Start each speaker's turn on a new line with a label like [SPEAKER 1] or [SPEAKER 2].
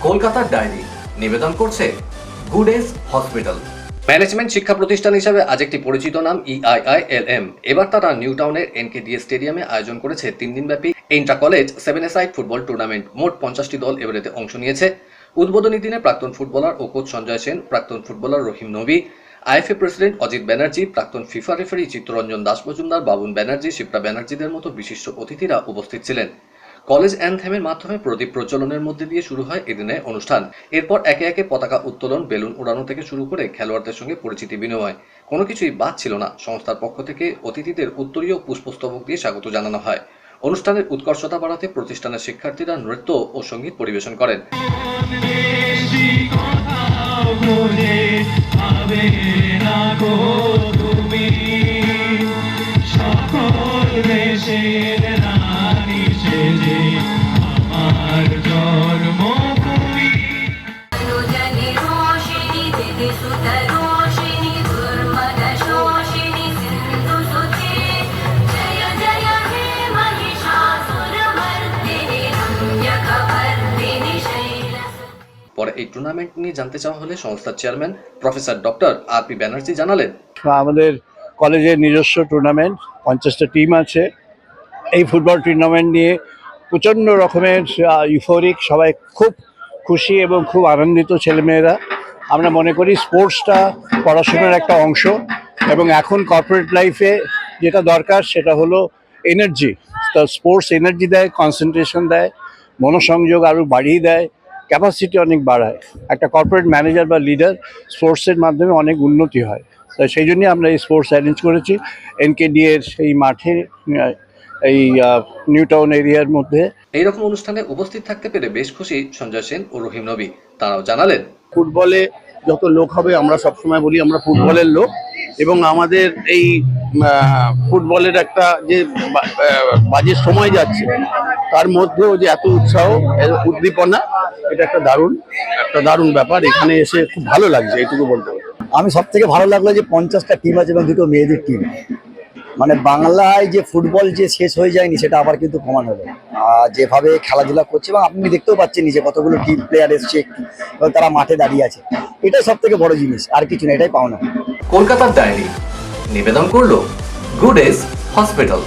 [SPEAKER 1] কলকাতার ডায়েরি নিবেদন করছে গুড এজ হসপিটাল।
[SPEAKER 2] ম্যানেজমেন্ট শিক্ষা প্রতিষ্ঠান হিসেবে আজ একটি পরিচিত নাম EIILM। এবার তারা নিউ টাউনের NKDA স্টেডিয়ামে আয়োজন করেছে 3 দিনব্যাপী inter college 7-a-side football tournament. মোট 50টি দল এবারেতে অংশ নিয়েছে। উদ্বোধনী দিনে প্রাক্তন ফুটবলার ও কোচ সঞ্জয় সেন, প্রাক্তন ফুটবলার রহিম নবী, IFA প্রেসিডেন্ট অজিত ব্যানার্জি, প্রাক্তন ফিফা রেফারি চিত্তরঞ্জন দাস মজুমদার, বাবুন ব্যানার্জি, শিপ্রা ব্যানার্জিদের মতো বিশিষ্ট অতিথিরা উপস্থিত ছিলেন। কলেজ অ্যানথেমের মাধ্যমে প্রদীপ প্রজ্বলনের মধ্যে দিয়ে শুরু হয় এদিনের অনুষ্ঠান। এরপর একে একে পতাকা উত্তোলন, বেলুন উড়ানো থেকে শুরু করে খেলোয়াড়দের সঙ্গে পরিচিতি বিনিময়, কোনো কিছুই বাদ ছিল না। সংস্থার পক্ষ থেকে অতিথিদের উত্তরীয় পুষ্পস্তবক দিয়ে স্বাগত জানানো হয়। অনুষ্ঠানের উৎকর্ষতা বাড়াতে প্রতিষ্ঠানের শিক্ষার্থীরা নৃত্য ও সঙ্গীত পরিবেশন করেন। পরে এই টুর্নামেন্ট নিয়ে জানতে চাওয়া হলে সংস্থার chairman professor doctor RP Banerjee জানালেন,
[SPEAKER 3] আমাদের কলেজের নিজস্ব টুর্নামেন্ট, 50টা টিম আছে। এই ফুটবল টুর্নামেন্ট নিয়ে প্রচণ্ড রকমের ইউফোরিক, সবাই খুব খুশি এবং খুব আনন্দিত ছেলেমেয়েরা। আমরা মনে করি স্পোর্টসটা পড়াশোনার একটা অংশ এবং এখন কর্পোরেট লাইফে যেটা দরকার সেটা হলো এনার্জি। তো স্পোর্টস এনার্জি দেয়, কনসেন্ট্রেশন দেয়, মনোসংযোগ আরও বাড়িয়ে দেয়, ক্যাপাসিটি অনেক বাড়ায়। একটা কর্পোরেট ম্যানেজার বা লিডার স্পোর্টসের মাধ্যমে অনেক উন্নতি হয়। তো সেই জন্যই আমরা এই স্পোর্টস অ্যারেঞ্জ করেছি NKDA এর সেই মাঠে, এই নিউ টাউন এরিয়ার মধ্যে।
[SPEAKER 2] এইরকম অনুষ্ঠানে উপস্থিত থাকতে পেরে বেশ খুশি সঞ্জয় সেন ও রহিম নবী। তারাও জানালেন,
[SPEAKER 4] ফুটবলে যত লোক হবে, আমরা সবসময় বলি আমরা ফুটবলের লোক, এবং আমাদের এই ফুটবলের একটা যে বাজে সময় যাচ্ছে তার মধ্যেও যে এত উৎসাহ, উদ্দীপনা, এটা একটা দারুণ ব্যাপার। এখানে এসে খুব ভালো লাগছে, এইটুকু বলতে পারি।
[SPEAKER 5] আমি সব থেকে ভালো লাগলো যে 50টা টিম আছে এবং 2টো মেয়েদের টিম। মানে বাংলায় যে ফুটবল যে শেষ হয়ে যায়নি সেটা আবার কিন্তু প্রমাণ হলো। যেভাবে খেলাধুলা করছে এবং আপনি দেখতেও পাচ্ছেন নিজে কতগুলো টিম প্লেয়ার এসছে এবং তারা মাঠে দাঁড়িয়ে আছে। এটাই সব থেকে বড় জিনিস, আর কিছু না, এটাই পাওনা।
[SPEAKER 1] কলকাতার ডায়েরি নিবেদন করলো গুড এজ হসপিটাল।